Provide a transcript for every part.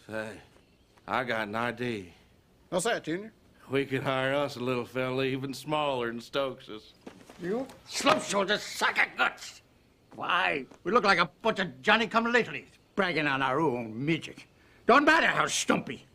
Say, I got an idea. What's that, Junior? We could hire us a little fella even smaller than Stokes's. You? Slump shoulders, sack of guts. Why, we look like a bunch of Johnny-come-latelys, bragging on our own midget. Don't matter how stumpy.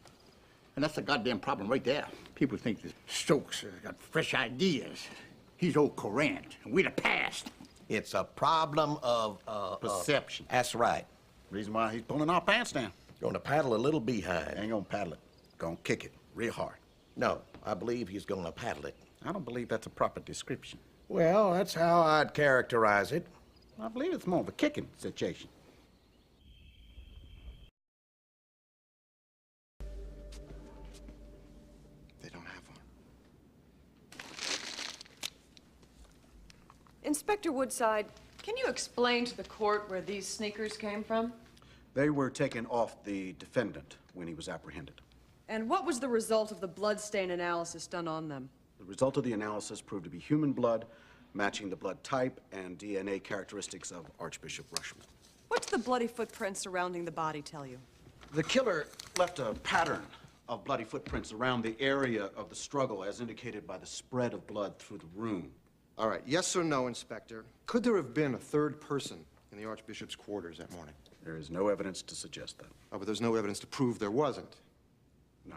And that's the goddamn problem right there. People think that Stokes has got fresh ideas. He's old current, and we're the past. It's a problem of, perception. That's right. Reason why he's pulling our pants down. Gonna paddle a little behind. Ain't gonna paddle it. Gonna kick it real hard. No, I believe he's gonna paddle it. I don't believe that's a proper description. Well, that's how I'd characterize it. I believe it's more of a kicking situation. They don't have one. Inspector Woodside, can you explain to the court where these sneakers came from? They were taken off the defendant when he was apprehended. And what was the result of the bloodstain analysis done on them? The result of the analysis proved to be human blood, matching the blood type and DNA characteristics of Archbishop Rushman. What's the bloody footprints surrounding the body tell you? The killer left a pattern of bloody footprints around the area of the struggle, as indicated by the spread of blood through the room. All right, yes or no, Inspector? Could there have been a third person in the Archbishop's quarters that morning? There is no evidence to suggest that. Oh, but there's no evidence to prove there wasn't. No.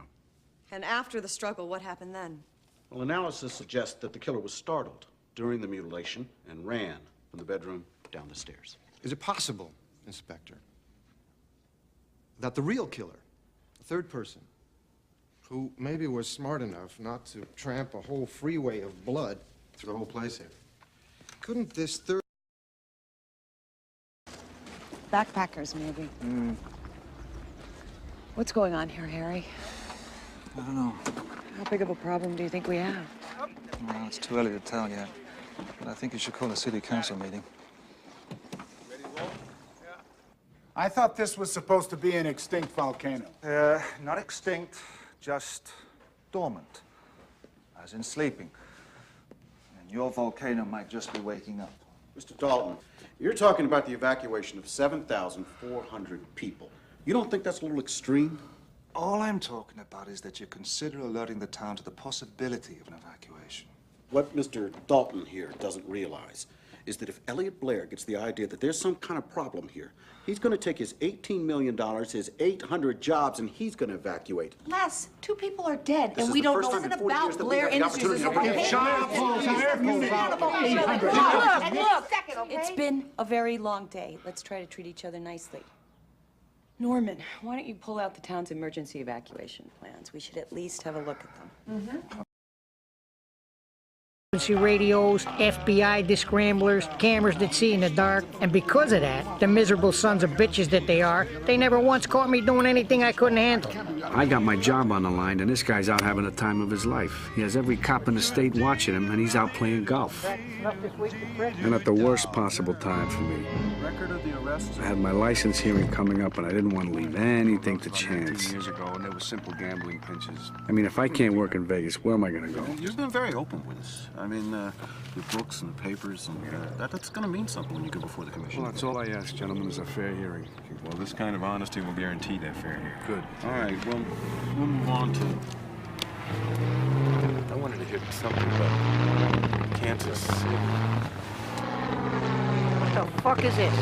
And after the struggle, what happened then? Well, analysis suggests that the killer was startled during the mutilation and ran from the bedroom down the stairs. Is it possible, Inspector, that the real killer, a third person, who maybe was smart enough not to tramp a whole freeway of blood through the whole place here, couldn't this third... Backpackers, maybe. What's going on here, Harry? I don't know. How big of a problem do you think we have? Well, it's too early to tell yet. But I think you should call a city council meeting. I thought this was supposed to be an extinct volcano. Not extinct, just dormant. As in sleeping. And your volcano might just be waking up. Mr. Dalton, you're talking about the evacuation of 7,400 people. You don't think that's a little extreme? All I'm talking about is that you consider alerting the town to the possibility of an evacuation. What Mr. Dalton here doesn't realize is that if Elliot Blair gets the idea that there's some kind of problem here, he's going to take his $18 million, his 800 jobs, and he's going to evacuate. Les, 2 people are dead, This and is we the don't first know time in anything 40 years about that we Blair have the Industries. opportunity to It's been a very long day. Let's try to treat each other nicely. Norman, why don't you pull out the town's emergency evacuation plans? We should at least have a look at them. Emergency radios, FBI descramblers, cameras that see in the dark, and because of that, the miserable sons of bitches that they are, they never once caught me doing anything I couldn't handle. I got my job on the line, and this guy's out having the time of his life. He has every cop in the state watching him, and he's out playing golf. And at the worst possible time for me. I had my license hearing coming up, and I didn't want to leave anything to chance. 2 years ago, and there were simple gambling pinches. I mean, if I can't work in Vegas, where am I going to go? You've been very open with us. I mean, your books and the papers, and that's going to mean something when you go before the commission. Well, that's all I ask, gentlemen, is a fair hearing. Well, this kind of honesty will guarantee that fair hearing. Good. All right, well, we'll move on to... I wanted to hear something about Kansas City. What the fuck is this?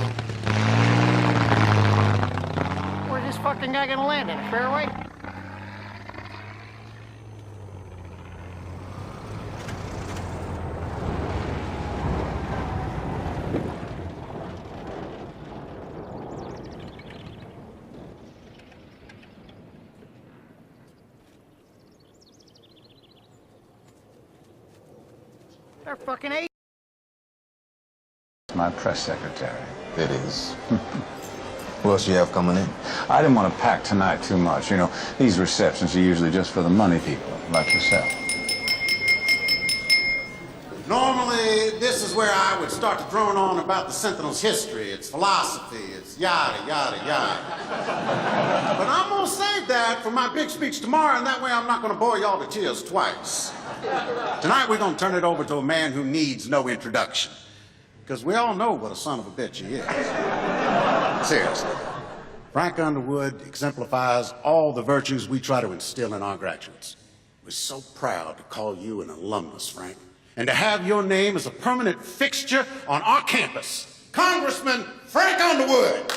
Where's this fucking guy gonna land in? A fairway? They're fucking eight. My press secretary. It is. What else do you have coming in? I didn't want to pack tonight too much. You know, these receptions are usually just for the money people, like yourself. Normally, this is where I would start to drone on about the Sentinel's history, its philosophy, its yada, yada, yada. But I'm gonna save that for my big speech tomorrow, and that way I'm not gonna bore y'all to tears twice. Tonight, we're gonna turn it over to a man who needs no introduction. Because we all know what a son of a bitch he is. Seriously. Frank Underwood exemplifies all the virtues we try to instill in our graduates. We're so proud to call you an alumnus, Frank, and to have your name as a permanent fixture on our campus. Congressman Frank Underwood.